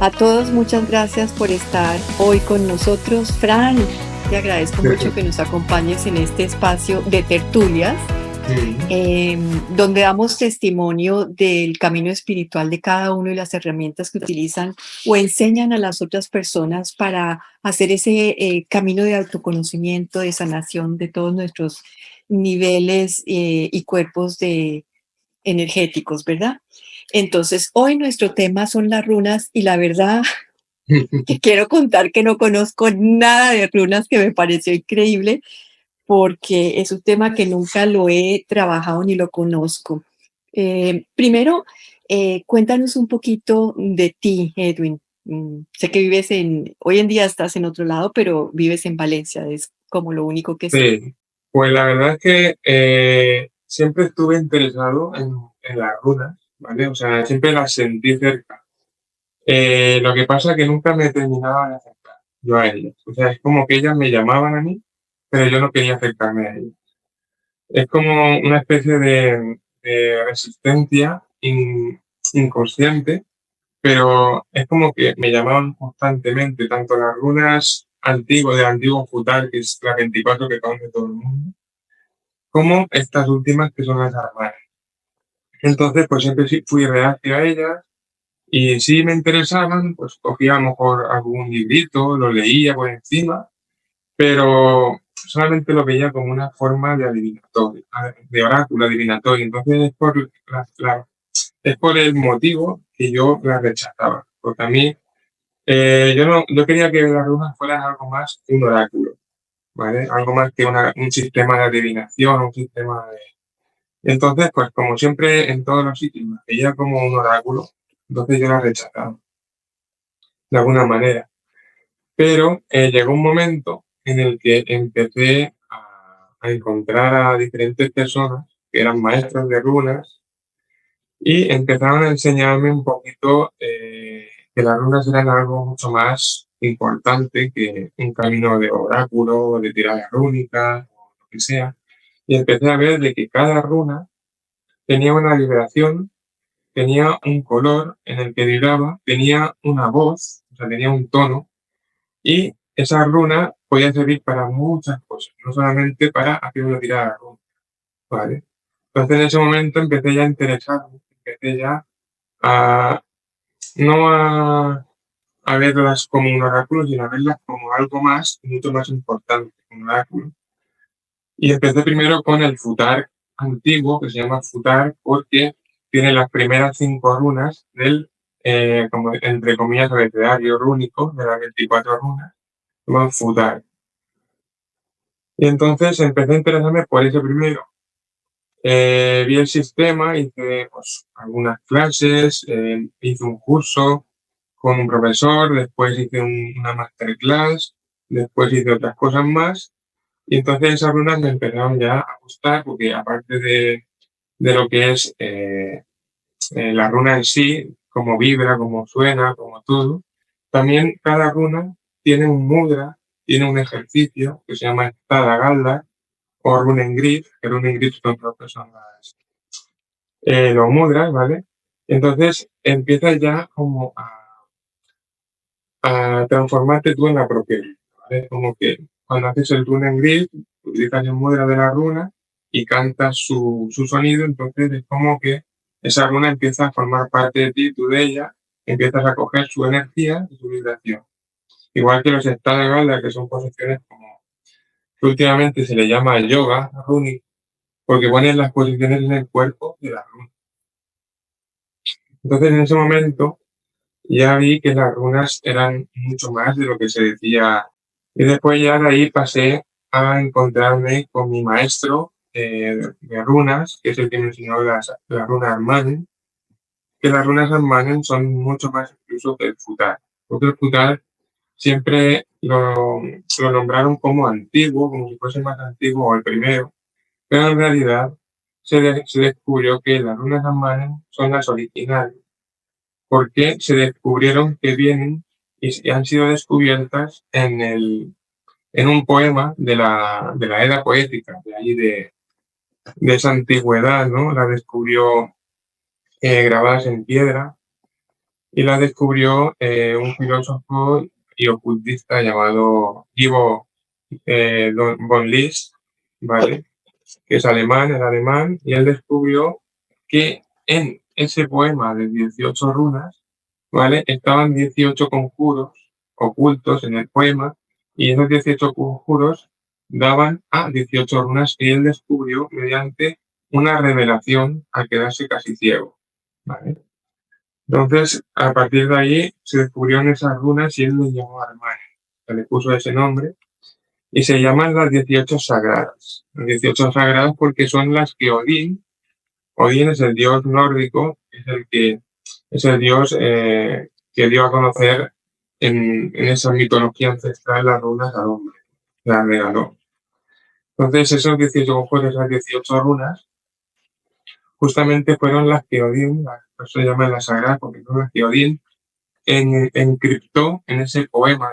A todos, muchas gracias por estar hoy con nosotros. Fran, te agradezco mucho que nos acompañes en este espacio de tertulias, Sí, donde damos testimonio del camino espiritual de cada uno y las herramientas que utilizan o enseñan a las otras personas para hacer ese camino de autoconocimiento, de sanación de todos nuestros niveles y cuerpos energéticos, ¿verdad? Entonces, hoy nuestro tema son las runas y la verdad que quiero contar que no conozco nada de runas, que me pareció increíble porque es un tema que nunca lo he trabajado ni lo conozco. Primero, cuéntanos un poquito de ti, Edwin. Sé que hoy en día estás en otro lado, pero vives en Valencia, es como lo único que sé. sí. Pues la verdad es que siempre estuve interesado en las runas, ¿vale? O sea, siempre las sentí cerca. Lo que pasa es que nunca me terminaba de acercar yo a ellas. O sea, es como que ellas me llamaban a mí, pero yo no quería acercarme a ellas. Es como una especie de resistencia inconsciente, pero es como que me llamaban constantemente, tanto las runas antiguas, del antiguo Futar, que es la 24 que conoce todo el mundo, como estas últimas que son las armadas. Entonces, pues siempre sí fui reacio a ellas y si me interesaban, pues cogía a lo mejor algún librito, lo leía por encima, pero solamente lo veía como una forma de adivinatorio, de oráculo adivinatorio. Entonces es por el motivo que yo la rechazaba, porque a mí yo, no, yo quería que las runas fueran algo más que un oráculo, ¿vale? Algo más que un sistema de adivinación, un sistema de... Entonces, pues como siempre en todos los sitios me veía como un oráculo, entonces yo la rechazaba, de alguna manera. Pero llegó un momento en el que empecé a encontrar a diferentes personas que eran maestros de runas y empezaron a enseñarme un poquito que las runas eran algo mucho más importante que un camino de oráculo, de tirada rúnica, o lo que sea. Y empecé a ver de que cada runa tenía una vibración, tenía un color en el que vibraba, tenía una voz, o sea, tenía un tono, y esa runa podía servir para muchas cosas, no solamente para hacer una tirada rúnica, ¿vale? Entonces en ese momento empecé ya a interesarme, empecé ya a no a verlas como un oráculo, sino a verlas como algo más, mucho más importante que un oráculo. Y empecé primero con el futar antiguo, que se llama futar porque tiene las primeras 5 runas del, como entre comillas, abecedario rúnico de las 24 runas, se llama futar. Y entonces empecé a interesarme por ese primero. Vi el sistema, hice pues, algunas clases, hice un curso con un profesor, después hice una masterclass, después hice otras cosas más. Y entonces esas runas me empezaron ya a gustar porque aparte de lo que es la runa en sí, cómo vibra, cómo suena, como todo, también cada runa tiene un mudra, tiene un ejercicio que se llama Stada Galdar o Runengriff, que Runengriff son los mudras, ¿vale? Entonces empiezas ya como a transformarte tú en la propia runa, ¿vale? Como que cuando haces el Runengriff, utilizas el mudra de la runa y cantas su sonido, entonces es como que esa runa empieza a formar parte de ti, tú de ella, empiezas a coger su energía y su vibración. Igual que los estados de Galdar, que son posiciones como que últimamente se le llama yoga runic, porque pones las posiciones en el cuerpo de la runa. Entonces en ese momento ya vi que las runas eran mucho más de lo que se decía. Y después ya de ahí pasé a encontrarme con mi maestro de runas, que es el que me enseñó las runas Armanen, que las runas Armanen son mucho más incluso que el futar. Porque el futar siempre lo nombraron como antiguo, como si fuese más antiguo o el primero, pero en realidad se descubrió que las runas Armanen son las originales porque se descubrieron que vienen y han sido descubiertas en un poema de la Edda Poética, de ahí de esa antigüedad, ¿no? La descubrió grabadas en piedra y la descubrió un filósofo y ocultista llamado Ivo von List, ¿vale? Que es alemán, era alemán, y él descubrió que en ese poema de 18 runas, ¿vale? Estaban 18 conjuros ocultos en el poema, y esos 18 conjuros daban a 18 runas que él descubrió mediante una revelación al quedarse casi ciego, ¿vale? Entonces, a partir de ahí se descubrieron esas runas y él les llamó Armani. Se le puso ese nombre y se llaman las 18 sagradas. Las 18 sagradas porque son las que Odín es el dios nórdico, es el dios que dio a conocer en esa mitología ancestral las runas al hombre, las regaló. Entonces, esos 18 conjuros, esas 18 runas, justamente fueron las que Odín, por eso se llaman las sagradas, porque son las que Odín encriptó en ese poema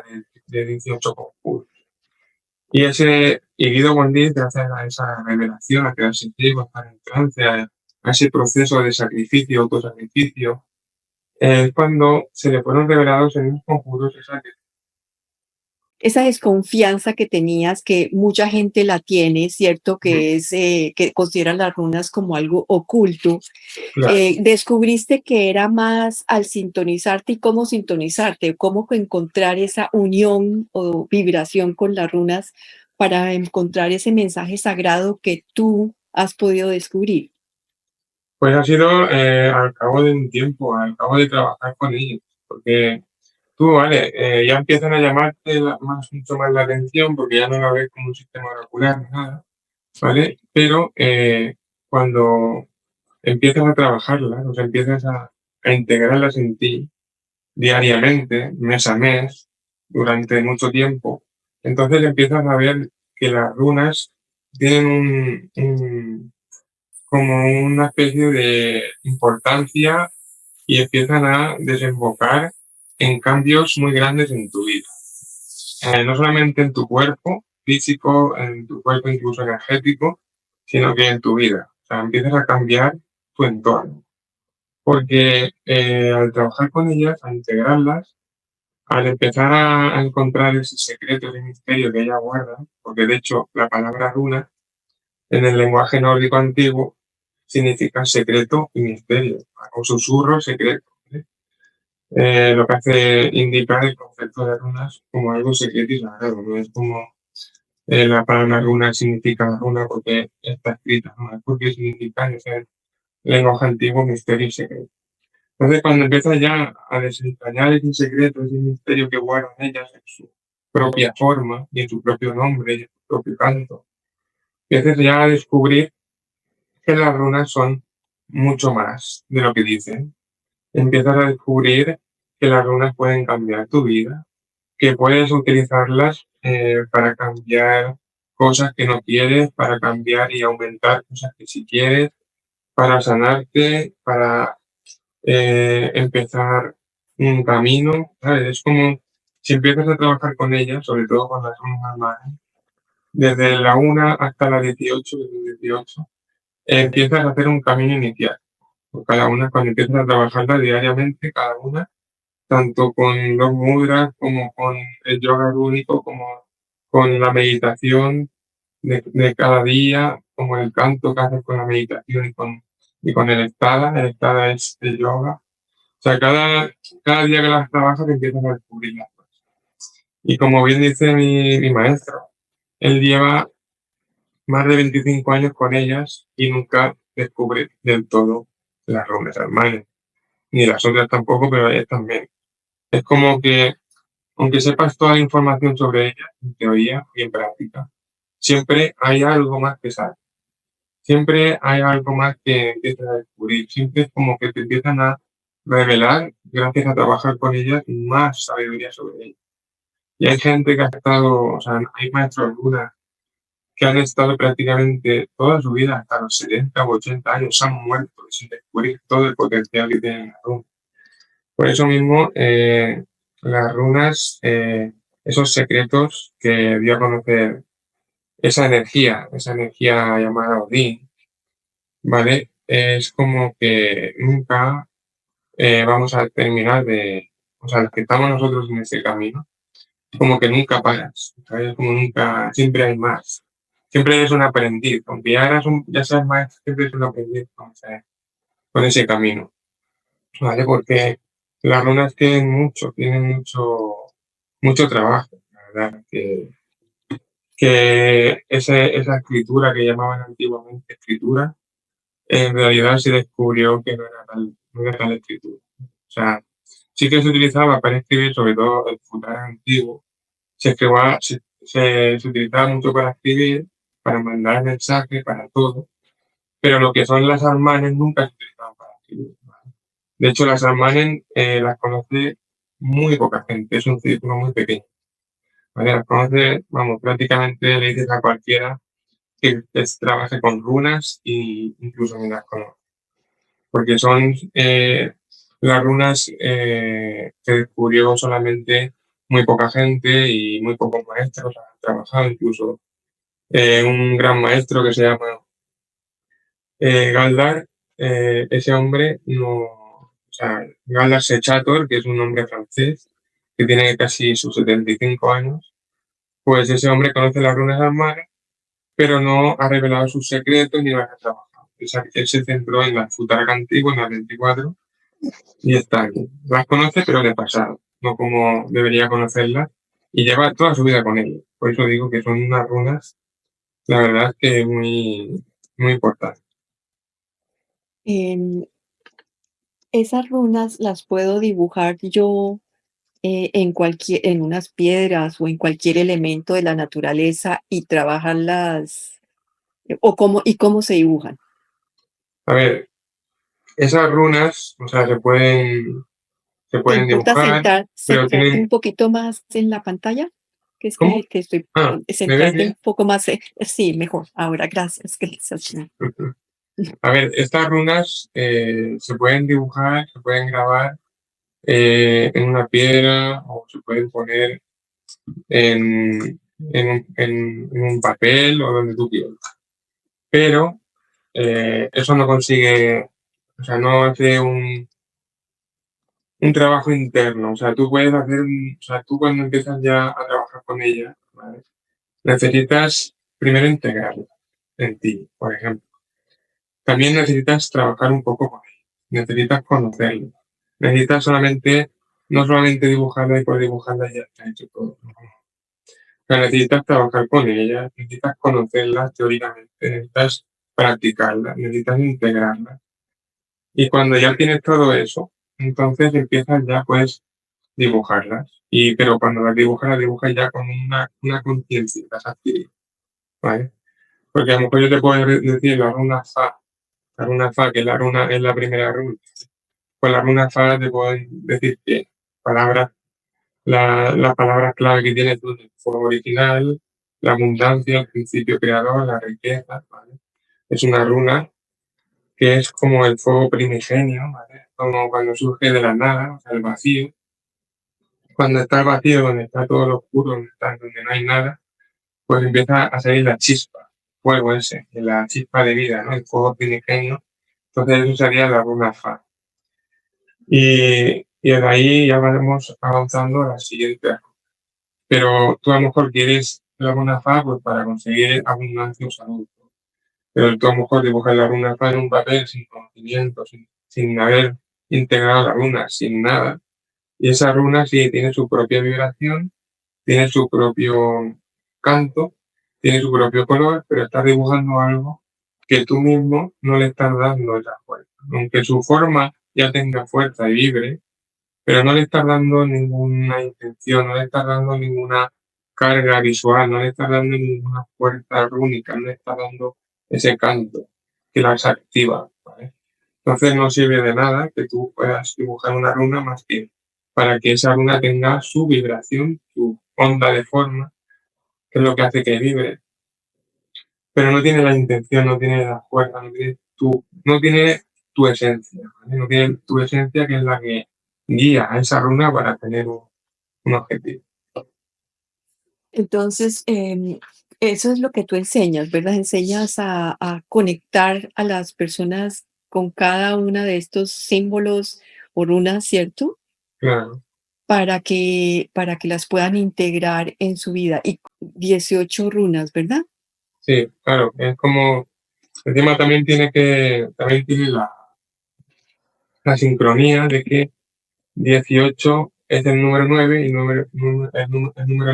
de 18 conjuros. Y Guido Bondí, gracias a esa revelación, a quedarse ciego, a estar en trance, a ese proceso de sacrificio, autosacrificio, es cuando se le fueron revelados en los conjuros Esa desconfianza que tenías, que mucha gente la tiene, ¿cierto? Que es que consideran las runas como algo oculto. claro. Descubriste que era más al sintonizarte y cómo sintonizarte, cómo encontrar esa unión o vibración con las runas para encontrar ese mensaje sagrado que tú has podido descubrir. Pues ha sido al cabo de un tiempo, al cabo de trabajar con ellos, porque tú, vale, ya empiezan a llamarte mucho más la atención porque ya no la ves como un sistema oracular ni nada, ¿vale? Pero cuando empiezas a trabajarlas, o sea, empiezas a integrarlas en ti diariamente, mes a mes, durante mucho tiempo, entonces empiezas a ver que las runas tienen como una especie de importancia y empiezan a desembocar en cambios muy grandes en tu vida. No solamente en tu cuerpo físico, en tu cuerpo incluso energético, sino que en tu vida. O sea, empiezas a cambiar tu entorno. Porque al trabajar con ellas, al integrarlas, al empezar a encontrar ese secreto, ese misterio que ellas guardan, porque de hecho la palabra runa en el lenguaje nórdico antiguo significa secreto y misterio, o susurro secreto. ¿Vale? Lo que hace indicar el concepto de runas como algo secreto y sagrado, no es como la palabra runa significa runa porque está escrita, no es porque significa ese lenguaje antiguo misterio y secreto. Entonces, cuando empiezas ya a desentrañar ese secreto, ese misterio que guardan ellas en su propia forma y en su propio nombre y en su propio canto, empiezas ya a descubrir que las runas son mucho más de lo que dicen. Empiezas a descubrir que las runas pueden cambiar tu vida, que puedes utilizarlas para cambiar cosas que no quieres, para cambiar y aumentar cosas que sí quieres, para sanarte, para empezar un camino, ¿sabes? Es como si empiezas a trabajar con ellas, sobre todo con las runas normales, desde la 1 hasta la 18, empiezas a hacer un camino inicial. Por cada una, cuando empiezas a trabajarla diariamente, cada una, tanto con los mudras como con el yoga rúnico, como con la meditación de cada día, como el canto que haces con la meditación y con el estada es el yoga. O sea, cada día que las trabajas empiezas a descubrirlas. Y como bien dice mi maestro, él lleva más de 25 años con ellas y nunca descubre del todo las runas hermanas. Ni las otras tampoco, pero ellas también. Es como que, aunque sepas toda la información sobre ellas, en teoría y en práctica, siempre hay algo más que sabes. Siempre hay algo más que empiezas a descubrir. Siempre es como que te empiezan a revelar, gracias a trabajar con ellas, más sabiduría sobre ellas. Y hay gente que ha estado, o sea, hay maestros lunas que han estado prácticamente toda su vida, hasta los 70 o 80 años, han muerto sin descubrir todo el potencial que tienen las runas. Por eso mismo, las runas, esos secretos que dio a conocer esa energía llamada Odín, ¿vale? Es como que nunca vamos a terminar de, o sea, los que estamos nosotros en ese camino, como que nunca paras, ¿sabes? Como nunca, siempre hay más. Siempre eres un aprendiz, aunque ya seas maestro, siempre eres un aprendiz con ese camino, ¿vale? Porque las runas mucho trabajo, la verdad, que esa escritura que llamaban antiguamente escritura, en realidad se descubrió que no era tal escritura. O sea, sí que se utilizaba para escribir, sobre todo el futar antiguo, se utilizaba mucho para escribir, para mandar mensajes, para todo, pero lo que son las armanes nunca se utilizaban para escribir, ¿vale? De hecho, las armanes las conoce muy poca gente, es un círculo muy pequeño, ¿vale? Las conoce, vamos, prácticamente le dices a cualquiera que trabaje con runas e incluso ni las conoce, porque son las runas que descubrió solamente muy poca gente y muy pocos maestros han trabajado, incluso un gran maestro que se llama Galdar, ese hombre no, o sea, Galdar Sechator, que es un hombre francés que tiene casi sus 75 años, pues ese hombre conoce las runas armadas, pero no ha revelado sus secretos ni las ha trabajado. Él se centró en la Futaraca antigua, en la 24, y está aquí. Las conoce, pero de pasado, no como debería conocerlas, y lleva toda su vida con ellas. Por eso digo que son unas runas, la verdad, que muy importantes. Esas runas las puedo dibujar yo en unas piedras o en cualquier elemento de la naturaleza y trabajarlas, y cómo se dibujan. A ver, esas runas, o sea, se ¿Te pueden importa dibujar, pero centrarte un tienen... poquito más en la pantalla? Que es ¿Cómo? que te estoy Ah, ¿me ves centrarte un bien? poco más. Sí, mejor. Ahora, gracias. Gracias. A ver, estas runas se pueden dibujar, se pueden grabar en una piedra o se pueden poner en un papel o donde tú quieras. Pero eso no consigue, o sea, no hace un trabajo interno. O sea, tú puedes hacer, o sea, tú cuando empiezas ya a trabajar con ella, ¿vale? Necesitas primero integrarla en ti, por ejemplo. También necesitas trabajar un poco con ella, necesitas conocerla, necesitas no solamente dibujarla y por dibujarla ya está hecho todo. ¿No? O sea, necesitas trabajar con ella, necesitas conocerla teóricamente, necesitas practicarla, necesitas integrarla. Y cuando ya tienes todo eso, entonces empiezas ya pues dibujarlas. Pero cuando las dibujas ya con una conciencia, las adquiridas, ¿vale? Porque a lo mejor yo te puedo decir la runa Fa, que es la primera runa. Pues la runa Fa te puedo decir que palabras, las palabras clave que tiene tú, el fuego original, la abundancia, el principio creador, la riqueza, ¿vale? Es una runa que es como el fuego primigenio, ¿vale? Como cuando surge de la nada, o sea, el vacío. Cuando está el vacío, donde está todo lo oscuro, donde no hay nada, pues empieza a salir la chispa, fuego ese, la chispa de vida, ¿no? El fuego primigenio. Entonces eso sería la runa Fa. Y de ahí ya vamos avanzando a la siguiente. Pero tú a lo mejor quieres la runa Fa pues, para conseguir abundancia o salud. Pero tú a lo mejor dibujas la runa Fa en un papel sin conocimiento, sin haber integrado la runa, sin nada. Y esa runa sí tiene su propia vibración, tiene su propio canto, tiene su propio color, pero estás dibujando algo que tú mismo no le estás dando esa fuerza. Aunque su forma ya tenga fuerza y vibre, pero no le estás dando ninguna intención, no le estás dando ninguna carga visual, no le estás dando ninguna fuerza rúnica, no le estás dando ese canto que las activa, ¿vale? Entonces no sirve de nada que tú puedas dibujar una runa más que para que esa runa tenga su vibración, su onda de forma, que es lo que hace que vibre, pero no tiene la intención, no tiene la fuerza, no tiene tu esencia, ¿vale? No tiene tu esencia que es la que guía a esa runa para tener un objetivo. Entonces, eso es lo que tú enseñas, ¿verdad? Enseñas a conectar a las personas con cada una de estos símbolos por una, ¿cierto? claro. Para que las puedan integrar en su vida. Y 18 runas, ¿verdad? Sí, claro. Es como, encima también tiene la sincronía de que 18 es el número 9 y el número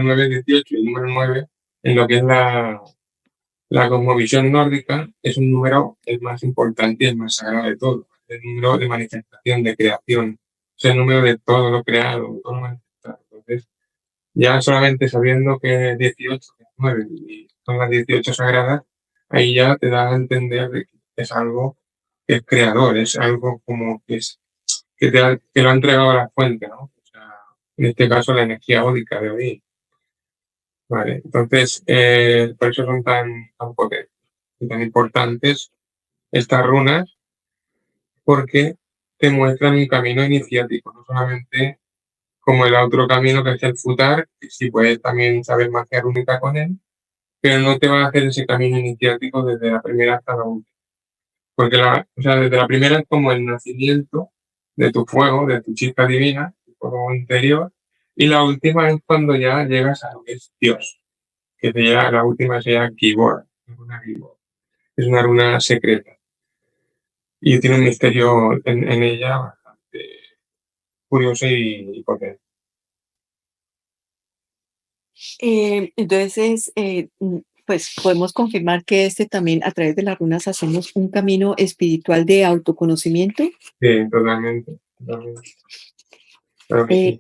9 es 18. Y el número 9, en lo que es la cosmovisión nórdica, es un número el más importante y el más sagrado de todo. Es el número de manifestación, de creación. Es el número de todo lo creado, de todo lo manifestado. Entonces, ya solamente sabiendo que 18 que es 9 y son las 18 sagradas, ahí ya te da a entender de que es algo que es creador, es algo como que lo ha entregado a la fuente, ¿no? O sea, en este caso la energía eólica de hoy. Vale, entonces, por eso son tan potentes y tan importantes estas runas, porque te muestran un camino iniciático, no solamente como el otro camino que es el futar, que sí puedes también saber magia rúnica con él, pero no te va a hacer ese camino iniciático desde la primera hasta la última. Porque o sea, desde la primera es como el nacimiento de tu fuego, de tu chispa divina, tu fuego interior, y la última es cuando ya llegas a lo que es Dios, que la última se llama Gibor, Gibor. Es una runa secreta y tiene un misterio en ella bastante curioso y potente. Entonces, pues podemos confirmar que también, a través de las runas, hacemos un camino espiritual de autoconocimiento. Sí, totalmente, totalmente. Claro que Eh,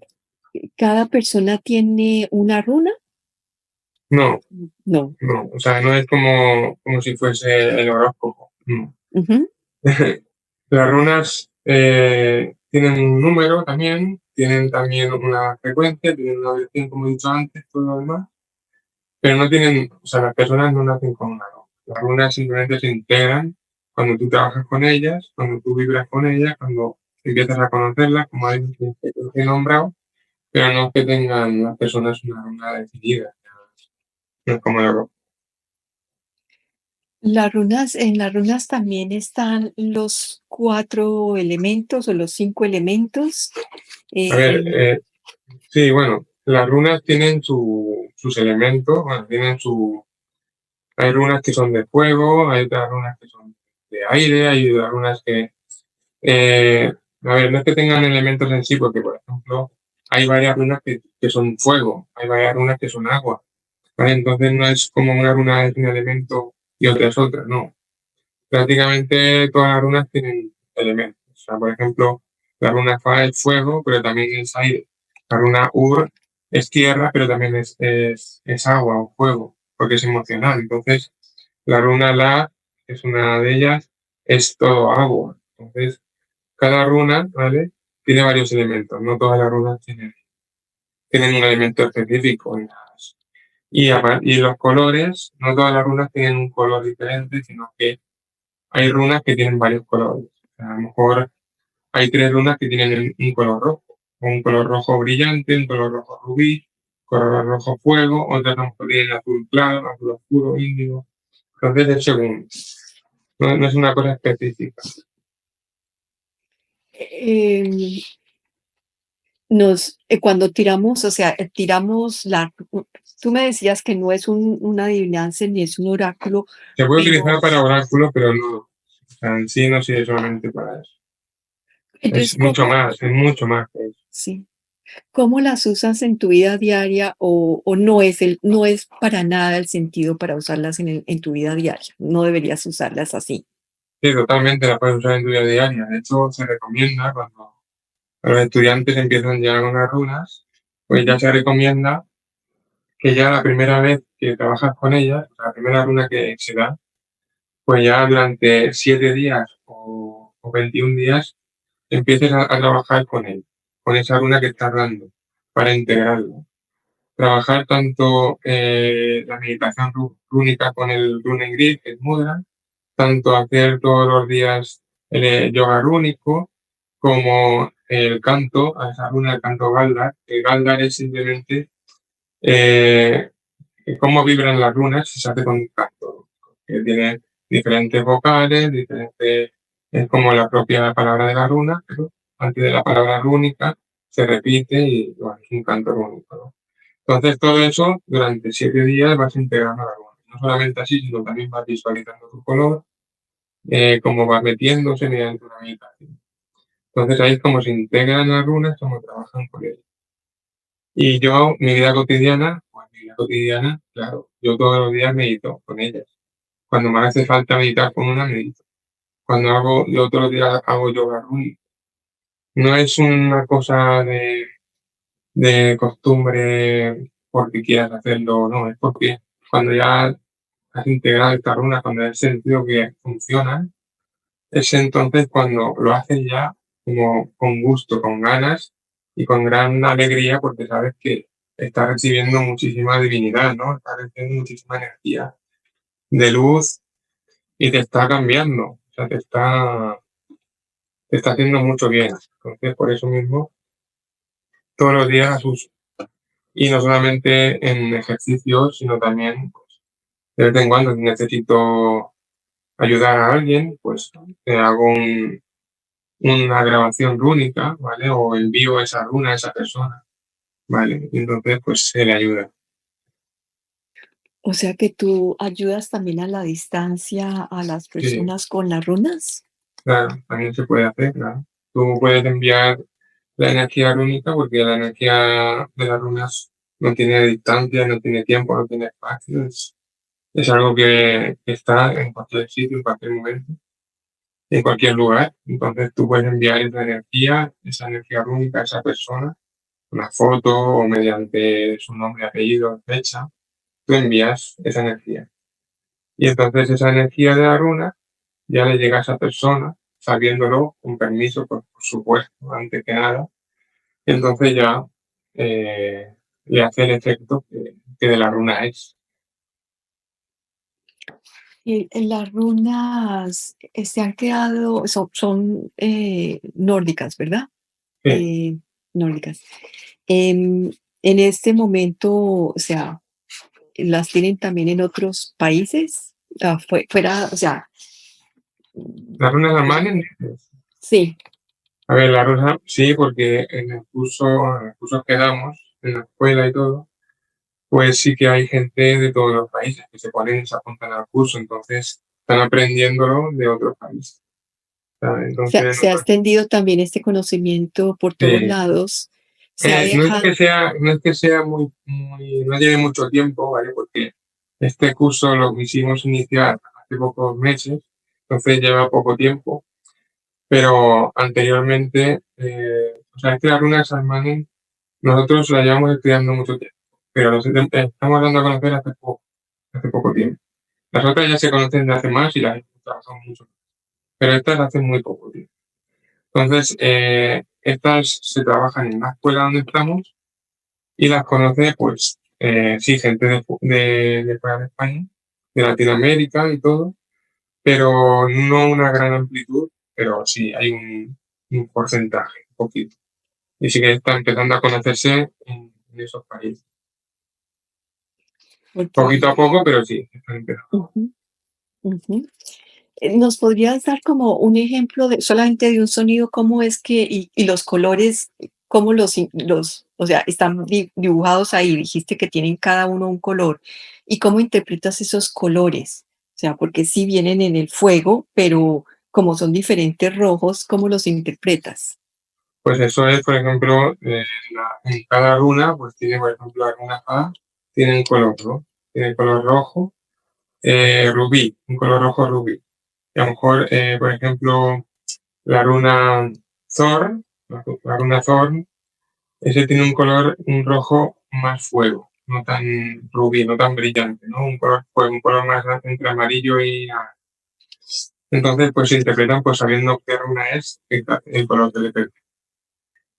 sí. ¿Cada persona tiene una runa? No, No. no, o sea, no es como si fuese el horóscopo. No. Ujú. Las runas tienen un número también, tienen también una frecuencia, tienen una dirección, como he dicho antes, todo lo demás, pero no tienen, o sea, las personas no nacen con una runa. Las runas simplemente se integran cuando tú trabajas con ellas, cuando tú vibras con ellas, cuando empiezas a conocerlas, como hay que he nombrado, pero no que tengan las personas una runa definida. No es como el horóscopo. En las runas también están los 4 elementos o los 5 elementos. A Eh, ver, el- sí, bueno, las runas tienen sus elementos, bueno, hay runas que son de fuego, hay otras runas que son de aire, hay otras runas que, a ver, no es que tengan elementos en sí, porque por ejemplo, hay varias runas que son fuego, hay varias runas que son agua, ¿vale? Entonces no es como una runa es un elemento y otra es otra, no. Prácticamente todas las runas tienen elementos. O sea, por ejemplo, la runa Fa es fuego, pero también es aire. La runa Ur es tierra, pero también es agua o fuego, porque es emocional. Entonces, la runa La, que es una de ellas, es todo agua. Entonces, cada runa, ¿vale? Tiene varios elementos. No todas las runas tienen un elemento específico. Y los colores, no todas las runas tienen un color diferente, sino que hay runas que tienen varios colores. O sea, a lo mejor hay 3 runas que tienen un color rojo, o un color rojo brillante, un color rojo rubí, color rojo fuego, otras a lo mejor tienen azul claro, azul oscuro, índigo. Entonces es según, no es una cosa específica. em, cuando tiramos, o sea, tú me decías que no es una adivinanza ni es un oráculo, Se puede utilizar pero para oráculos, pero no. O sea, en sí no sirve solamente para eso. entonces, Es mucho más que eso. sí, ¿cómo las usas en tu vida diaria o no es para nada el sentido para usarlas en tu vida diaria? No deberías usarlas así. Sí, totalmente la puedes usar en tu vida diaria. De hecho, se recomienda cuando los estudiantes empiezan ya con las runas, pues ya se recomienda que ya la primera vez que trabajas con ellas, la primera runa que se da, pues ya durante 7 días o 21 días empieces a trabajar con él, con esa runa que estás dando, para integrarlo. Trabajar tanto la meditación rúnica con el Rune Grid, que es Mudra, tanto hacer todos los días el yoga rúnico, como el canto, a esa runa, el canto Galdar. El Galdar es simplemente eh, cómo vibran las runas si se hace con un canto, que tiene diferentes vocales, es como la propia palabra de la runa, pero antes de la palabra rúnica, se repite y bueno, es un canto rúnico, ¿no? Entonces todo eso durante 7 días vas integrando la runa. No solamente así, sino también vas visualizando tu color, cómo va metiéndose mediante una meditación. Entonces ahí es como se integran las runas, cómo trabajan con ellas. Y yo, mi vida cotidiana, pues mi vida cotidiana, claro, yo todos los días medito con ellas. Cuando me hace falta meditar con una, medito. Yo todos los días hago yoga rúnico. No es una cosa de costumbre porque quieras hacerlo, no, es porque cuando ya has integrado esta runa, cuando has sentido que funcionan, es entonces cuando lo haces ya como con gusto, con ganas y con gran alegría porque sabes que estás recibiendo muchísima divinidad, ¿no? Estás recibiendo muchísima energía de luz y te está cambiando, o sea, te está haciendo mucho bien. Entonces, por eso mismo, todos los días las uso. Y no solamente en ejercicios, sino también pues, de vez en cuando si necesito ayudar a alguien, pues hago una grabación rúnica, ¿vale? O envío esa runa a esa persona, ¿vale? Y entonces, pues se le ayuda. O sea que tú ayudas también a la distancia a las Sí, personas con las runas. claro, también se puede hacer, claro. Tú puedes enviar la energía rúnica porque la energía de las runas no tiene distancia, no tiene tiempo, no tiene espacio. Es algo que está en cualquier sitio, en cualquier momento, en cualquier lugar. Entonces tú puedes enviar esa energía rúnica a esa persona, una foto o mediante su nombre, apellido, fecha. Tú envías esa energía. Y entonces esa energía de la runa ya le llega a esa persona, sabiéndolo, con permiso, por supuesto, antes que nada. Y entonces ya le hace el efecto que de la runa es. Y las runas se han quedado, son nórdicas, ¿verdad? Sí. Eh, nórdicas. Em, en este momento, o sea, ¿las tienen también en otros países? Fuera, o sea, Las runas alemanes, sí. a ver, la runa sí, porque en los cursos que damos, en la escuela y todo, pues sí que hay gente de todos los países que se ponen y se apuntan al curso, entonces están aprendiéndolo de otros países, ¿sabes? Entonces, Se ha extendido también este conocimiento por todos sí. lados. Se ha No es dejado. que sea, no es que sea no lleve mucho tiempo, ¿vale? Porque este curso lo quisimos iniciar hace pocos meses, entonces lleva poco tiempo, pero anteriormente, o sea, es que la runa Salmanen nosotros la llevamos estudiando mucho tiempo, pero estamos dando a conocer hace poco tiempo. Las otras ya se conocen de hace más y las hemos trabajado mucho, pero estas hace muy poco tiempo. Entonces, estas se trabajan en la escuela donde estamos y las conoce, pues, sí, gente de fuera de España, de Latinoamérica y todo, pero no una gran amplitud, pero sí hay un porcentaje, un poquito. Y sí que está empezando a conocerse en esos países. Porque, Poquito a poco, pero sí, están empezando. ujú, ujú. ¿Nos podrías dar como un ejemplo de solamente de un sonido, cómo es que, y los colores, cómo o sea, están dibujados ahí, dijiste que tienen cada uno un color, y cómo interpretas esos colores? O sea, porque sí vienen en el fuego, pero como son diferentes rojos, ¿cómo los interpretas? Pues eso es, por ejemplo, en cada runa, pues tiene, por ejemplo, la runa A, tiene un color, ¿no? Tiene el color rojo, rubí, un color rojo rubí. Y a lo mejor, por ejemplo, la runa Thor, la runa Thorn, ese tiene un color, un rojo más fuego, no tan rubí, no tan brillante, ¿no? Un color fuego, un color más entre amarillo y naranja. Entonces, pues se interpretan pues sabiendo qué runa es el color que le pertenece.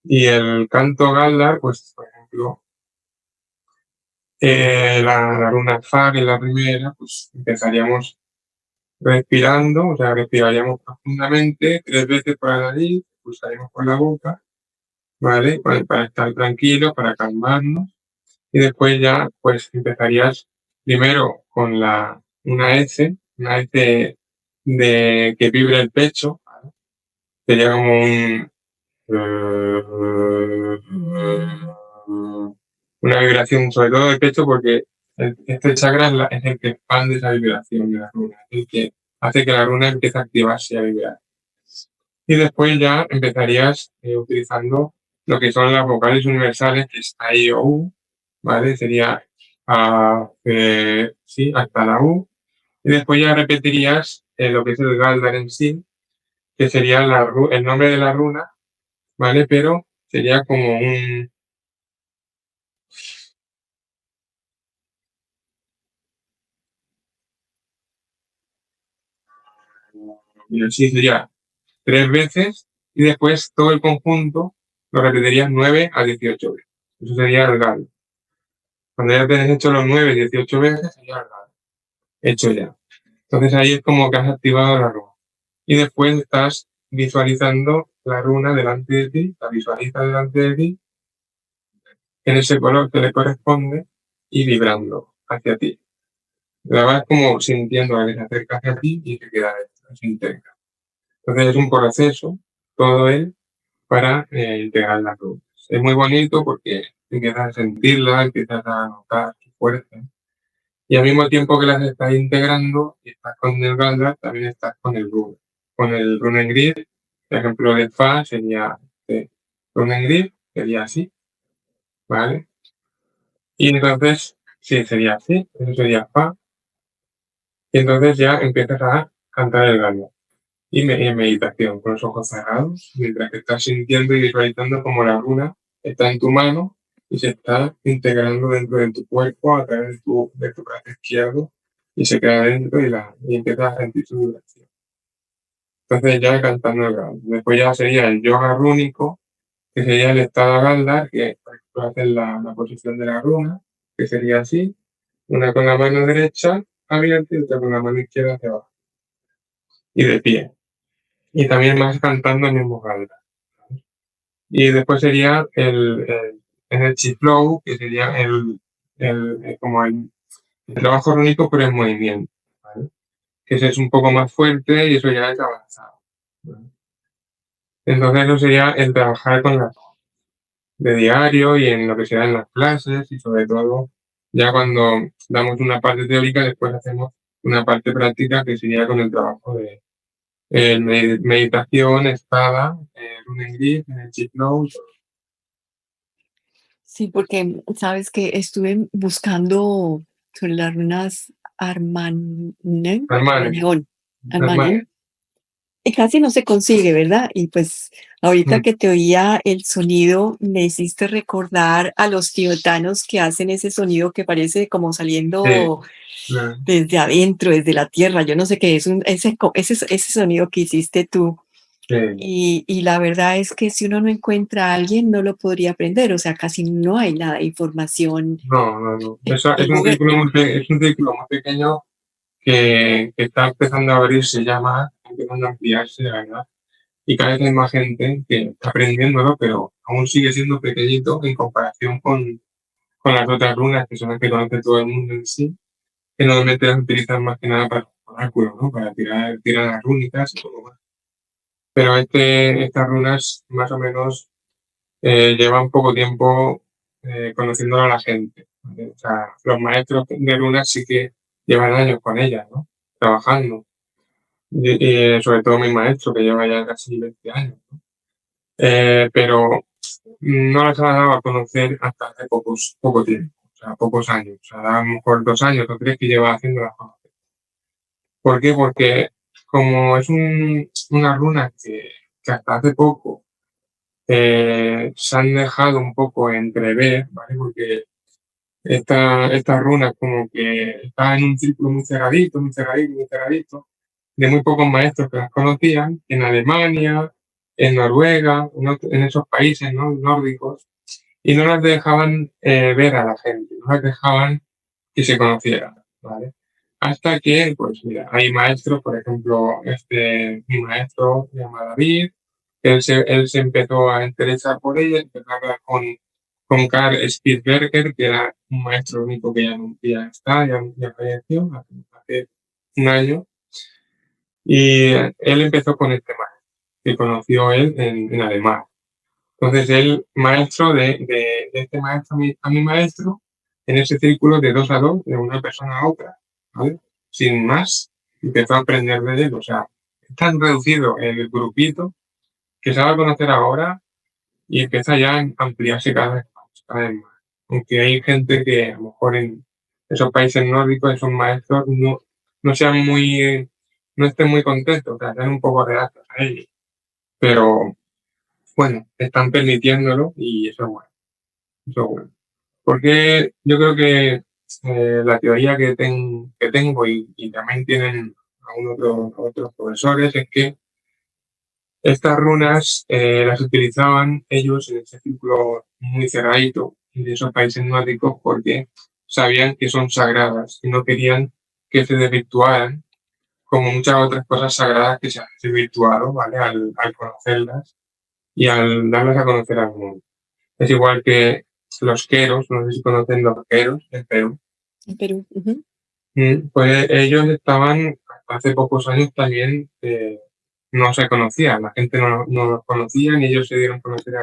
Y el canto Galdar, pues, por ejemplo, la runa Fa, que es la primera, pues empezaríamos respirando, o sea, respiraríamos profundamente 3 veces por la nariz, pulsaríamos por la boca, ¿vale? Para estar tranquilos, para calmarnos. Y después ya, pues empezarías primero con una S de que vibre el pecho, ¿vale? Sería como una vibración, sobre todo del pecho, porque este chakra es el que expande esa vibración de la runa, es el que hace que la runa empiece a activarse y a vibrar. Y después ya empezarías utilizando lo que son las vocales universales, que es A, I, O, U, ¿vale? Sería sí, hasta la U. Y después ya repetirías lo que es el Galdar en sí, que sería el nombre de la runa, ¿vale? Pero sería como un... Y así sería 3 veces y después todo el conjunto lo repetirías 9 a 18 veces. Eso sería el Galdar. Cuando ya tenés hecho los 9, 18 veces, sería el Galdar. Hecho ya. Entonces ahí es como que has activado la runa. Y después estás visualizando la runa delante de ti, la visualizas delante de ti, en ese color que le corresponde y vibrando hacia ti. La vas como sintiendo a que se acerca hacia ti y se queda dentro, se integra. Entonces es un proceso, todo él, para integrar las runas. Es muy bonito porque empiezas a sentirlas, empiezas a notar su fuerza. Y al mismo tiempo que las estás integrando y estás con el Galdar, también estás con el Runa. Con el Runengrid, por ejemplo, de Fa sería Runengrid, sería así, ¿vale? Y entonces, sí, sería así, eso sería Fa. Y entonces ya empiezas a cantar el Galdar. Y en meditación, con los ojos cerrados, mientras que estás sintiendo y visualizando como la runa está en tu mano y se está integrando dentro de tu cuerpo a través de tu brazo izquierdo y se queda dentro y empiezas a sentir su vibración. Entonces ya cantando el Galdar. Después ya sería el yoga rúnico, que sería el estado Galdar, que por ejemplo haces la posición de la runa, que sería así, una con la mano derecha abierta y otra con la mano izquierda hacia abajo. Y de pie. Y también vas cantando el mismo Galdar. Y después sería el Energy Flow, que sería como el trabajo rúnico, pero en movimiento, ¿vale? Que ese es un poco más fuerte y eso ya es avanzado, ¿vale? Entonces eso sería el trabajar con las de diario y en lo que sea en las clases y sobre todo ya cuando damos una parte teórica después hacemos una parte práctica que sería con el trabajo de meditación, espada, running grip, energy flow. Sí, porque sabes que estuve buscando sobre las runas Hermanos, Armaneón, hermanos. y casi no se consigue, ¿verdad? Y pues ahorita Mm, que te oía el sonido, me hiciste recordar a los tibetanos que hacen ese sonido que parece como sí, saliendo claro, desde adentro, desde la tierra. Yo no sé qué es ese sonido que hiciste tú. sí. Y la verdad es que si uno no encuentra a alguien, no lo podría aprender. O sea, casi no hay nada de información No, no, no. Eso es en un Google. círculo es un círculo muy pequeño que está empezando a abrirse ya más, empezando a ampliarse, la verdad. Y cada vez hay más gente que está aprendiéndolo, pero aún sigue siendo pequeñito en comparación con las otras runas, que son las que conoce todo el mundo en sí, que normalmente las utilizan más que nada para oráculos, ¿no? Para tirar las rúnicas y poco más. Pero estas runas más o menos llevan poco tiempo conociéndolo a la gente, ¿vale? O sea, los maestros de runas sí que llevan años con ellas, ¿no? Trabajando. Y sobre todo mi maestro, que lleva ya casi 20 años, ¿no? Pero no las ha dado a conocer hasta hace poco tiempo, o sea, pocos años. O sea, a lo mejor 2 años o 3 que lleva haciéndolas conocer. ¿Por qué? Porque como es una runa que hasta hace poco se han dejado un poco entrever, ¿vale? Porque esta runa como que está en un círculo muy cerradito, muy cerradito, muy cerradito, de muy pocos maestros que las conocían, en Alemania, en Noruega, en esos países, ¿no? Nórdicos, y no las dejaban ver a la gente, no las dejaban que se conocieran, ¿vale? Hasta que, pues mira, hay maestros, por ejemplo, mi maestro se llama David, él se empezó a interesar por ella, empezó a hablar con Karl Spitzberger, que era un maestro único que ya está, ya falleció hace un año, y él empezó con este maestro, que conoció él en Alemania. Entonces él, maestro de este maestro a mi maestro, en ese círculo de 2 a 2, de una persona a otra, ¿vale? Sin más, empezó a aprender de él. O sea, es tan reducido el grupito que se va a conocer ahora y empieza ya a ampliarse cada vez más, cada vez más. Aunque hay gente que a lo mejor en esos países nórdicos, esos maestros no sean muy, no estén muy contentos, o sea, sean un poco reacios a ellos. Pero bueno, están permitiéndolo y eso es bueno. Eso es bueno. Porque yo creo que la teoría que tengo y también tienen otros profesores es que estas runas las utilizaban ellos en ese círculo muy cerradito de esos países nórdicos porque sabían que son sagradas y no querían que se desvirtuaran como muchas otras cosas sagradas que se han desvirtuado, ¿vale? Al conocerlas y al darlas a conocer al mundo. Es igual que los queros, no sé si conocen los queros en Perú. En Perú. Ujú. Pues ellos estaban, hasta hace pocos años también, no se conocían, la gente no los conocía, ni ellos se dieron a conocer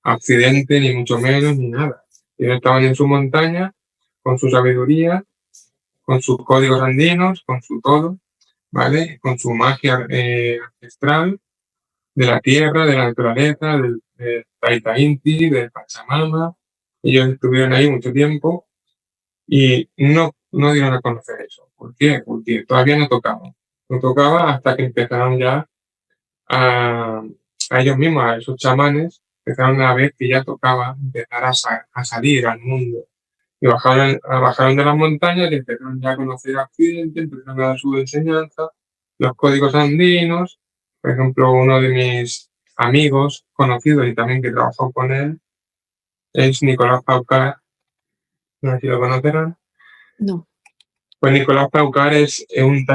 a Occidente, ni mucho menos, ni nada. Ellos estaban en su montaña, con su sabiduría, con sus códigos andinos, con su todo, ¿vale? Con su magia ancestral, de la tierra, de la naturaleza, del Taita Inti, del Pachamama. Ellos estuvieron ahí mucho tiempo y no dieron a conocer eso. ¿Por qué? Porque todavía no tocaba. No tocaba hasta que empezaron ya a, a ellos mismos, a esos chamanes, empezaron a ver que ya tocaba empezar a salir al mundo. Y bajaron de las montañas y empezaron ya a conocer a Occidente, empezaron a dar su enseñanza, los códigos andinos. Por ejemplo, uno de mis amigos conocidos y también que trabajó con él es Nicolás Paucar, no sé si lo conocerán. No. Pues Nicolás Paucar es un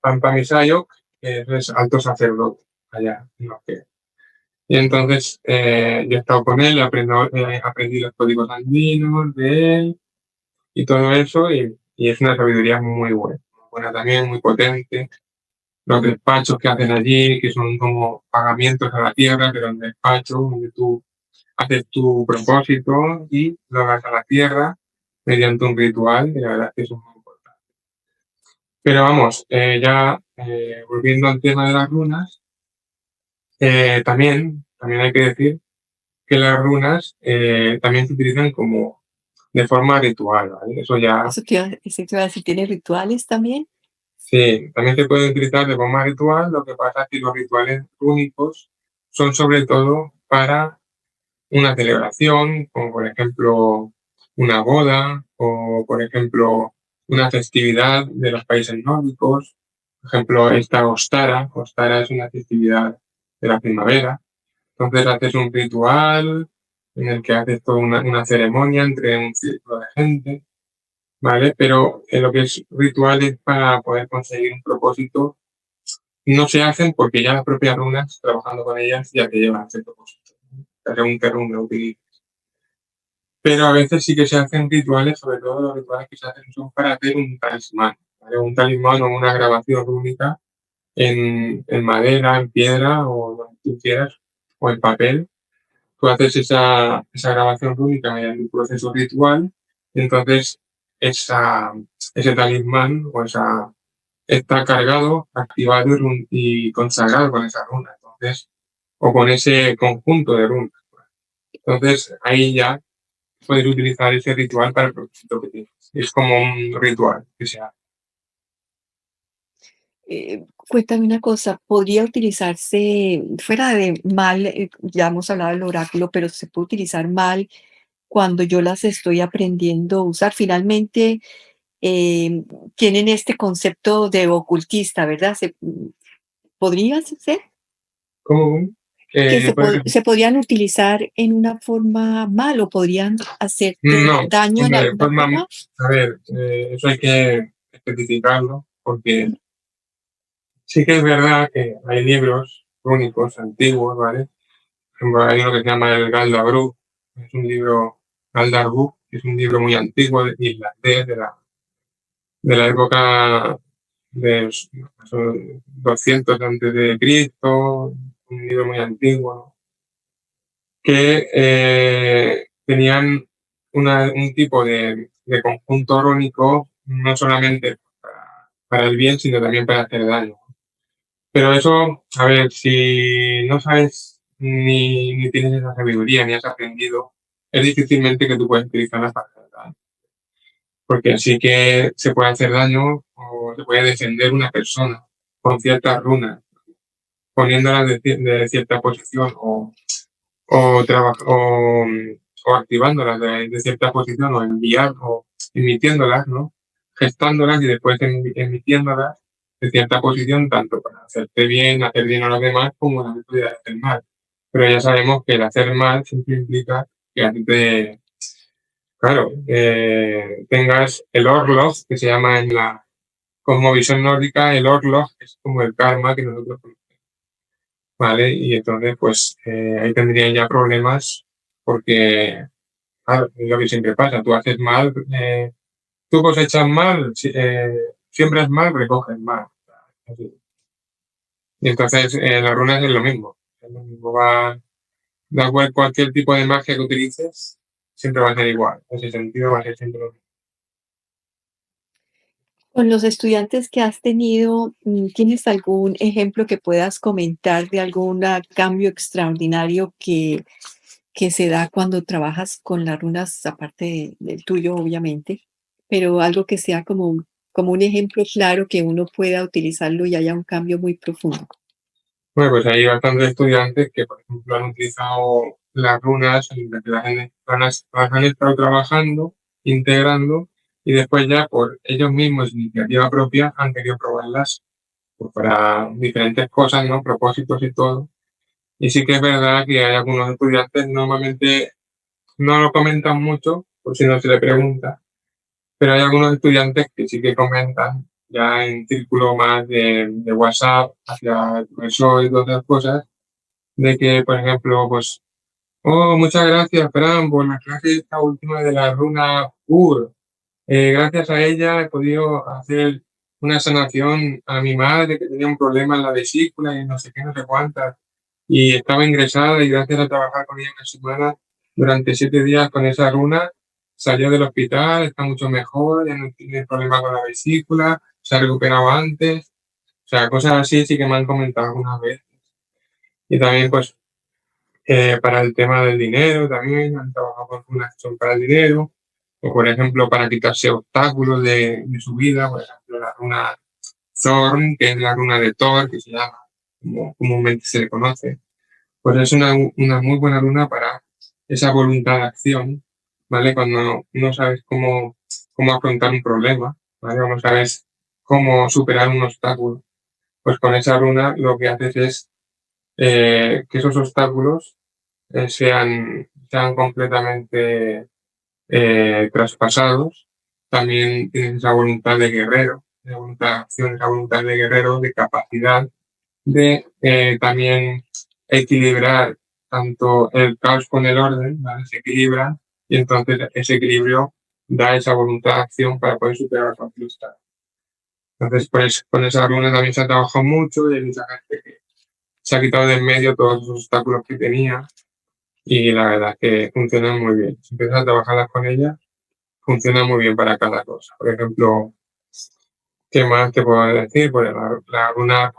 Pampamisayo, que es alto sacerdote allá en los que. Y entonces yo he estado con él, aprendí los códigos andinos de él y todo eso, y es una sabiduría muy buena, muy buena también, muy potente. Los despachos que hacen allí, que son como pagamientos a la tierra, pero un despacho donde tú haces tu propósito y lo hagas a la tierra mediante un ritual, y la verdad es que eso es muy importante. Pero vamos, ya volviendo al tema de las runas, también hay que decir que las runas también se utilizan como de forma ritual, ¿vale? Eso ya, Eso te iba a decir, ¿tiene rituales también? sí, también se puede utilizar de forma ritual, lo que pasa es que los rituales rúnicos son sobre todo para una celebración, como por ejemplo una boda o por ejemplo una festividad de los países nórdicos. Por ejemplo, esta Ostara. Ostara es una festividad de la primavera. Entonces haces un ritual en el que haces toda una ceremonia entre un círculo de gente, ¿vale? Pero lo que es rituales para poder conseguir un propósito no se hacen porque ya las propias runas, trabajando con ellas, ya te llevan a ese propósito. Según qué runa utilices. Pero a veces sí que se hacen rituales, sobre todo los rituales que se hacen son para hacer un talismán, ¿vale? Un talismán o una grabación rúnica en madera, en piedra o donde tú quieras, o en papel. Tú haces esa grabación rúnica mediante un proceso ritual, y entonces ese talismán o está cargado, activado y consagrado con esa runa, entonces, o con ese conjunto de runas. Entonces ahí ya puedes utilizar ese ritual para el propósito que tienes. Es como un ritual que se hace. Cuéntame una cosa, ¿podría utilizarse fuera de mal, ya hemos hablado del oráculo, pero se puede utilizar mal cuando yo las estoy aprendiendo a usar? Finalmente, eh, tienen este concepto de ocultista, ¿verdad? ¿Podría ser ¿Cómo? que Puede se podrían utilizar en una forma mal o podrían hacerte No, daño en hombre, alguna forma? a ver, eso hay que especificarlo, porque sí que es verdad que hay libros rúnicos antiguos, ¿vale? Por ejemplo, hay uno que se llama el Galdabru, es un libro, Galdarbuk, que es un libro muy antiguo irlandés de la época de 200 antes de Cristo, un libro muy antiguo, que tenían un tipo de conjunto rónico no solamente para el bien, sino también para hacer daño. Pero eso, a ver, si no sabes ni tienes esa sabiduría, ni has aprendido, es difícilmente que tú puedas utilizarlas para hacer daño. Porque sí que se puede hacer daño o se puede defender una persona con ciertas runas, poniéndolas de cierta posición o activándolas de cierta posición o enviar o emitiéndolas, ¿no? Gestándolas y después emitiéndolas de cierta posición, tanto para hacerte bien, hacer bien a los demás, como también puede hacer mal. Pero ya sabemos que el hacer mal siempre implica que a ti claro, tengas el Orlog, que se llama en la cosmovisión nórdica, el Orlog es como el karma que nosotros conocemos, ¿vale? Y entonces, pues ahí tendrían ya problemas porque, claro, es lo que siempre pasa, tú haces mal, tú cosechas mal, siembras mal, recoges mal. Así. Y entonces las runas es lo mismo. Es lo mismo, da igual cualquier tipo de magia que utilices, siempre va a ser igual. En ese sentido va a ser siempre lo mismo. Con los estudiantes que has tenido, ¿tienes algún ejemplo que puedas comentar de algún cambio extraordinario que se da cuando trabajas con las runas, aparte del tuyo, obviamente, pero algo que sea como un ejemplo claro que uno pueda utilizarlo y haya un cambio muy profundo? Bueno, pues hay bastantes estudiantes que, por ejemplo, han utilizado las runas en las que las han estado trabajando, integrando, y después ya por ellos mismos, iniciativa propia, han querido probarlas pues, para diferentes cosas, ¿no? Propósitos y todo. Y sí que es verdad que hay algunos estudiantes, normalmente no lo comentan mucho, por si no se le pregunta, pero hay algunos estudiantes que sí que comentan ya en círculo más de WhatsApp hacia el profesor y todas esas cosas, de que, por ejemplo, pues, oh, muchas gracias, Fran, por la clase esta última de la runa UR. Gracias a ella he podido hacer una sanación a mi madre que tenía un problema en la vesícula y no sé qué, no sé cuántas. Y estaba ingresada y gracias a trabajar con ella una semana, durante 7 días con esa runa, salió del hospital, está mucho mejor, ya no tiene problema con la vesícula, se ha recuperado antes. O sea, cosas así sí que me han comentado alguna vez. Y también, pues, para el tema del dinero también, han trabajado con runas que son para el dinero, o por ejemplo para quitarse obstáculos de su vida, por ejemplo la runa Thorn, que es la runa de Thor, que se llama, como comúnmente se le conoce, pues es una muy buena runa para esa voluntad de acción, ¿vale? Cuando no sabes cómo afrontar un problema, ¿vale? O no sabes cómo superar un obstáculo, pues con esa runa lo que haces es que esos obstáculos sean completamente traspasados. También tienes esa voluntad de guerrero, esa voluntad de acción, esa voluntad de guerrero, de capacidad de también equilibrar tanto el caos con el orden, ¿vale? Se equilibran y entonces ese equilibrio da esa voluntad de acción para poder superar cualquier obstáculo. Entonces, pues con esa runa también se ha trabajado mucho y hay mucha gente que se ha quitado de en medio todos los obstáculos que tenía y la verdad es que funcionan muy bien. Si empiezas a trabajarlas con ellas, funciona muy bien para cada cosa. Por ejemplo, ¿qué más te puedo decir? Pues la runa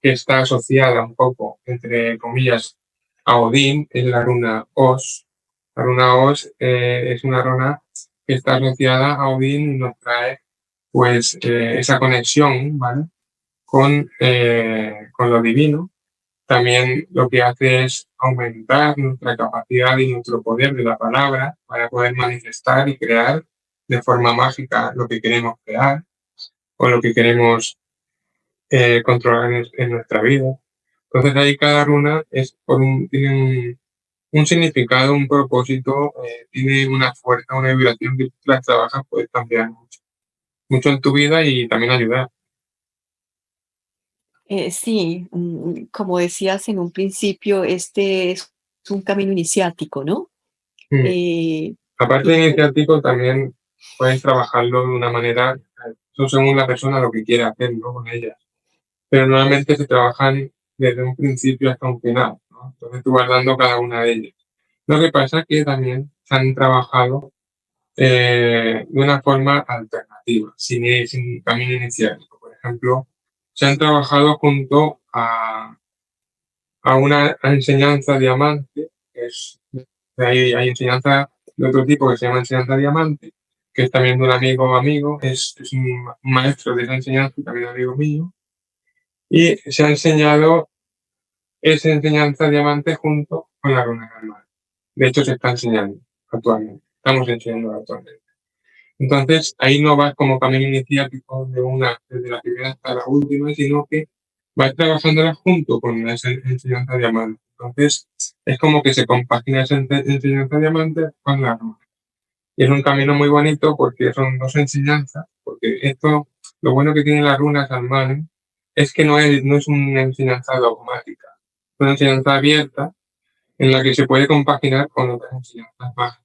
que está asociada un poco, entre comillas, a Odín es la runa Os. La runa Os es una runa que está asociada a Odín y nos trae pues esa conexión, ¿vale? Con lo divino. También lo que hace es aumentar nuestra capacidad y nuestro poder de la palabra para poder manifestar y crear de forma mágica lo que queremos crear o lo que queremos controlar en nuestra vida. Entonces ahí cada runa tiene un significado, un propósito, tiene una fuerza, una vibración que tú las trabajas, puedes cambiar mucho en tu vida y también ayudar. Sí, como decías en un principio, este es un camino iniciático, ¿no? Mm. Eh, Aparte de y iniciático, también puedes trabajarlo de una manera, eso según la persona lo que quiere hacer, ¿no? Con ella. Pero normalmente se trabajan desde un principio hasta un final. ¿no? Entonces tú vas dando cada una de ellas. Lo que pasa es que también se han trabajado de una forma alternativa, sin camino iniciático. Por ejemplo, se han trabajado junto a una enseñanza diamante, que es, hay enseñanza de otro tipo que se llama enseñanza diamante, que es también de un amigo, es un maestro de esa enseñanza, también amigo mío, y se ha enseñado esa enseñanza diamante junto con la runa normal. De hecho, se está enseñando actualmente, estamos enseñando actualmente. Entonces, ahí no vas como camino iniciático desde la primera hasta la última, sino que vas trabajándola junto con esa enseñanza diamante. Entonces, es como que se compagina esa enseñanza diamante con la runa. Y es un camino muy bonito porque son dos enseñanzas, porque esto, lo bueno que tiene la runa Salman es que no es una enseñanza dogmática, es una enseñanza abierta en la que se puede compaginar con otras enseñanzas más.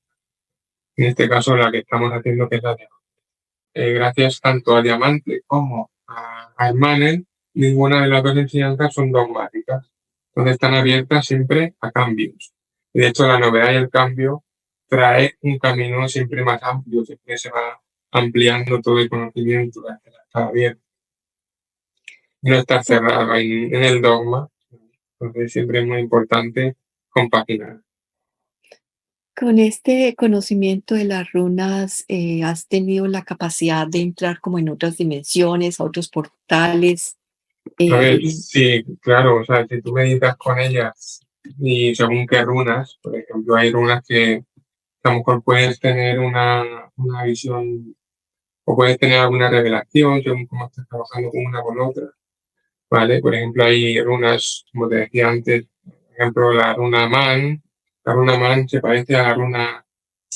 En este caso, la que estamos haciendo, que es la diamante. Gracias tanto a Diamante como a Emmanuel, ninguna de las dos enseñanzas son dogmáticas, entonces están abiertas siempre a cambios. Y de hecho, la novedad y el cambio trae un camino siempre más amplio, siempre se va ampliando todo el conocimiento, está abierto, no está cerrado en el dogma, entonces siempre es muy importante compaginar. Con este conocimiento de las runas, ¿has tenido la capacidad de entrar como en otras dimensiones, a otros portales? A ver, Eh, sí, claro, o sea, si tú meditas con ellas y según qué runas, por ejemplo, hay runas que a lo mejor puedes tener una visión o puedes tener alguna revelación según cómo estás trabajando con una con otra, ¿vale? Por ejemplo, hay runas, como te decía antes, por ejemplo, la runa Man se parece a la runa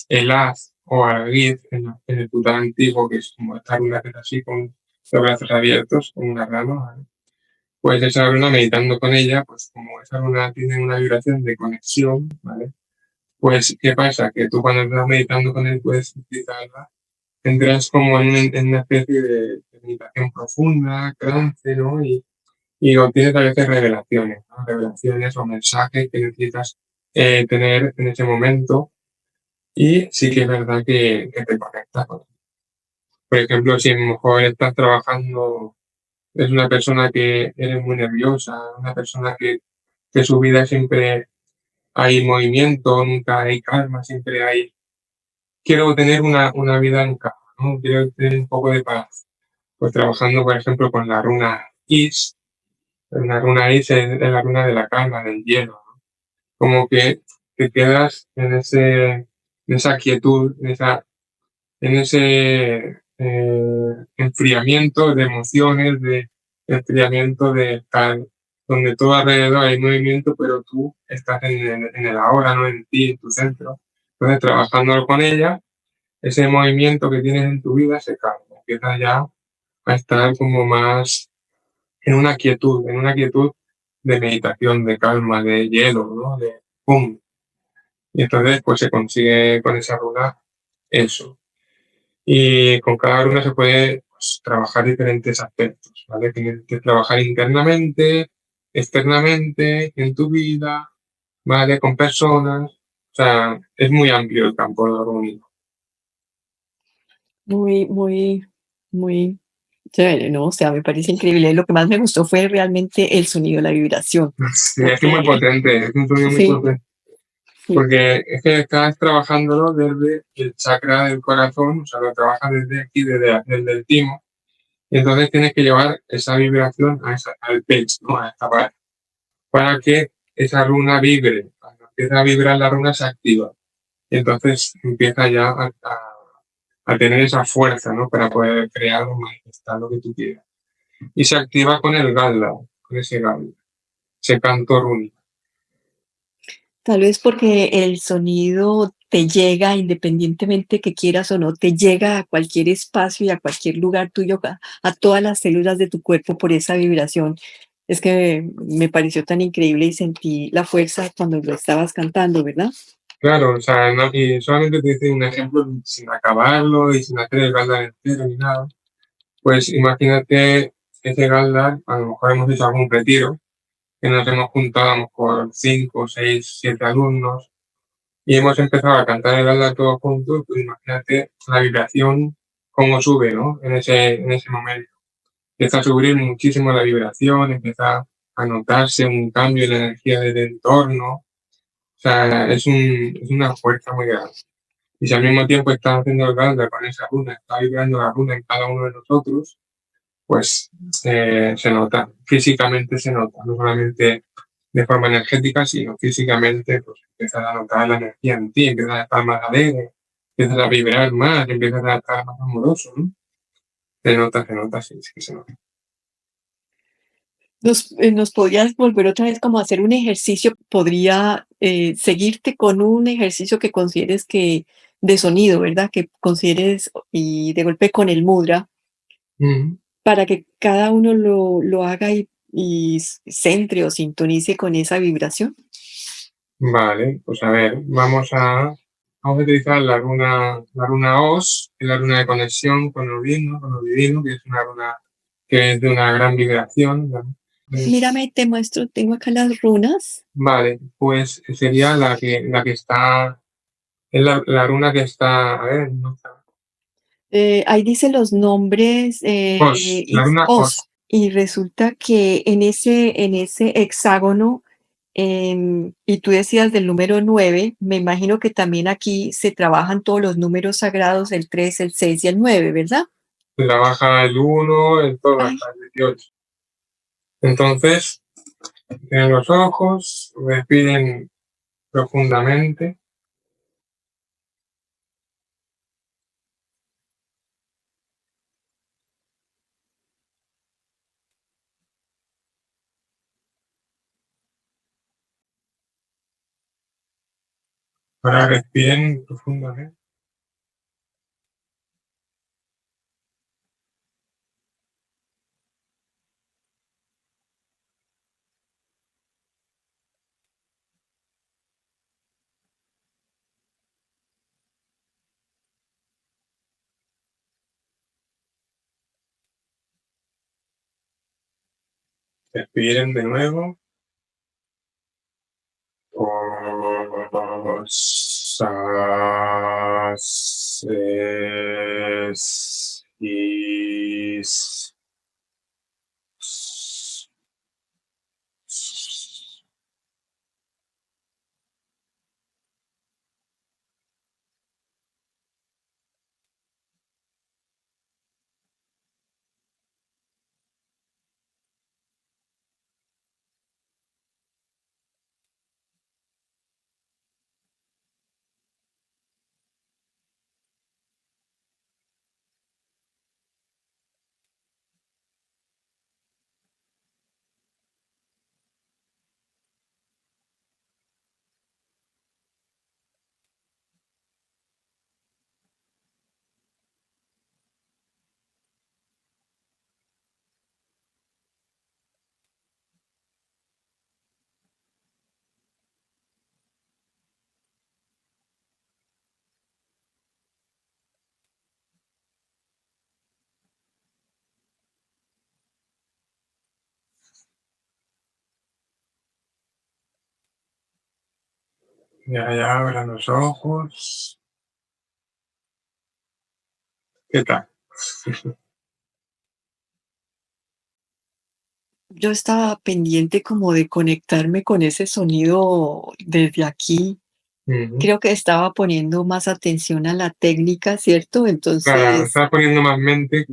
Elaz o Argid en el Pután antiguo, que es como esta runa que es así con los brazos abiertos, con una rama, ¿vale? Pues esa luna, meditando con ella, pues como esa luna tiene una vibración de conexión, ¿vale? Pues, ¿qué pasa? Que tú cuando estás meditando con él puedes utilizarla, entras como en una especie de meditación profunda, trance, ¿no? Y obtienes a veces revelaciones, ¿no? Revelaciones o mensajes que necesitas tener en ese momento y sí que es verdad que te conectas con él. Por ejemplo, si a lo mejor estás trabajando, es una persona que eres muy nerviosa, una persona que su vida siempre hay movimiento, nunca hay calma, siempre hay... Quiero tener una vida en calma, ¿no? Quiero tener un poco de paz. Pues trabajando, por ejemplo, con la runa Is, la runa Is es la runa de la calma, del hielo, ¿no? Como que te quedas en esa quietud, en ese enfriamiento de emociones, de enfriamiento de tal, donde todo alrededor hay movimiento, pero tú estás en el ahora, no en ti, en tu centro. Entonces, trabajando con ella, ese movimiento que tienes en tu vida se calma, empieza ya a estar como más en una quietud de meditación, de calma, de hielo, ¿no? De pum. Y entonces, pues se consigue con esa runa eso. Y con cada runa se puede, pues, trabajar diferentes aspectos, ¿vale? Tienes que trabajar internamente, externamente, en tu vida, ¿vale? Con personas. O sea, es muy amplio el campo de lo rúnico. muy, muy, muy chévere, ¿no? O sea, me parece increíble. Lo que más me gustó fue realmente el sonido, la vibración, Sí, es que es muy porque potente, es un sonido muy sí, potente. sí. Porque es que estás trabajándolo desde el chakra del corazón, o sea, lo trabajas desde aquí, desde el timo, y entonces tienes que llevar esa vibración al pecho, ¿no? A esta parte, para que esa runa vibre. Cuando empieza a vibrar la runa se activa. Y entonces empieza ya a tener esa fuerza, ¿no? Para poder crear o manifestar lo que tú quieras. Y se activa con el Gala, con ese Gala, ese canto rúnico. Tal vez porque el sonido te llega independientemente que quieras o no, te llega a cualquier espacio y a cualquier lugar tuyo, a todas las células de tu cuerpo por esa vibración. Es que me pareció tan increíble y sentí la fuerza cuando lo estabas cantando, ¿verdad? Claro, o sea, y solamente te hice un ejemplo sin acabarlo y sin hacer el Galdar entero ni nada. Pues imagínate ese Galdar, a lo mejor hemos hecho algún retiro que nos hemos juntado por 5, 6, 7 alumnos y hemos empezado a cantar el alda todos juntos, pues imagínate la vibración, cómo sube, ¿no? En ese momento. Empieza a subir muchísimo la vibración, empieza a notarse un cambio en la energía del entorno. O sea, es una fuerza muy grande. Y si al mismo tiempo estás haciendo el alda con esa runa, está vibrando la runa en cada uno de nosotros, pues se nota, físicamente se nota, no solamente de forma energética, sino físicamente, pues empiezas a notar la energía en ti, empiezas a estar más alegre, empiezas a vibrar más, empiezas a estar más amoroso, ¿no? Se nota, sí, sí que se nota. ¿Nos podrías volver otra vez como a hacer un ejercicio? Podría seguirte con un ejercicio que consideres que de sonido, ¿verdad? Que consideres y de golpe con el mudra Mm, para que cada uno lo haga y centre o sintonice con esa vibración. vale, pues a ver, vamos a utilizar la runa Os, que es la runa de conexión con lo divino, que es una runa que es de una gran vibración, ¿no? Mírame, te muestro, tengo acá las runas. Vale, pues sería la que está, es la runa que está, a ver, no está. Ahí dice los nombres, La runa Os. y resulta que en ese hexágono, y tú decías del número 9, me imagino que también aquí se trabajan todos los números sagrados, el 3, el 6 y el 9, ¿verdad? Trabaja el 1, el todo Ay, hasta el 18. Entonces, cierren los ojos, respiren profundamente. Ahora respiren profundamente. Respiren de nuevo. Os, es, is, ya abran los ojos. ¿Qué tal? yo estaba pendiente como de conectarme con ese sonido desde aquí. Ujú. Creo que estaba poniendo más atención a la técnica, ¿cierto? Claro, Entonces, estás poniendo más mente.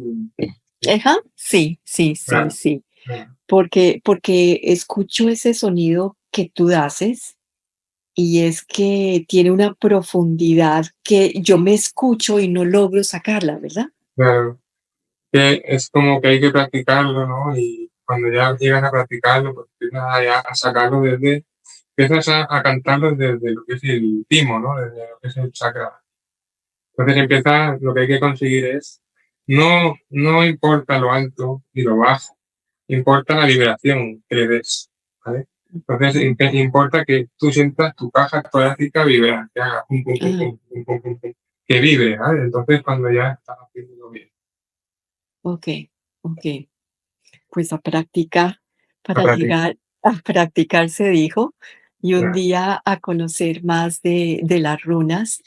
ajá, sí, sí, sí, Claro, sí. claro, Porque escucho ese sonido que tú haces y es que tiene una profundidad que yo me escucho y no logro sacarla, ¿verdad? claro. Que es como que hay que practicarlo, ¿no? Y cuando ya llegas a practicarlo, pues empiezas a sacarlo empiezas a cantarlo desde lo que es el timo, ¿no? Desde lo que es el chakra. Entonces lo que hay que conseguir es, no importa lo alto ni lo bajo, importa la vibración que le des, ¿vale? Entonces importa que tú sientas tu caja torácica vibrar, que haga pum, pum, pum, Ah, pum, pum, pum, pum, pum, que vibre, ¿vale? Entonces cuando ya estás haciendo bien. ok, ok. Pues a practicar A para practicar. llegar. A practicar se dijo, y un Claro. día a conocer más de las runas.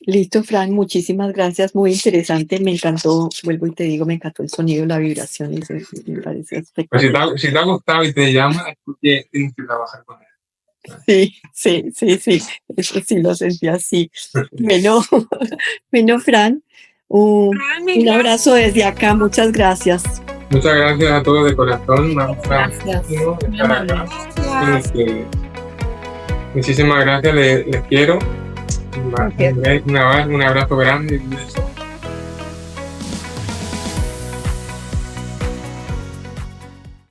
Listo, Fran, muchísimas gracias, muy interesante, me encantó, vuelvo y te digo, me encantó el sonido, la vibración, eso me pareció Pues espectacular. si te ha gustado y te llama, es porque tienes que trabajar con él. Sí, sí, sí, sí, eso sí lo sentí así. Bueno, bueno, Fran, un abrazo desde acá, muchas gracias. Muchas gracias a todos de corazón. Me ha gustado Gracias, muchísimo muy estar acá amable. con ustedes. Muchísimas gracias, les quiero. Ok. Un abrazo grande y un beso.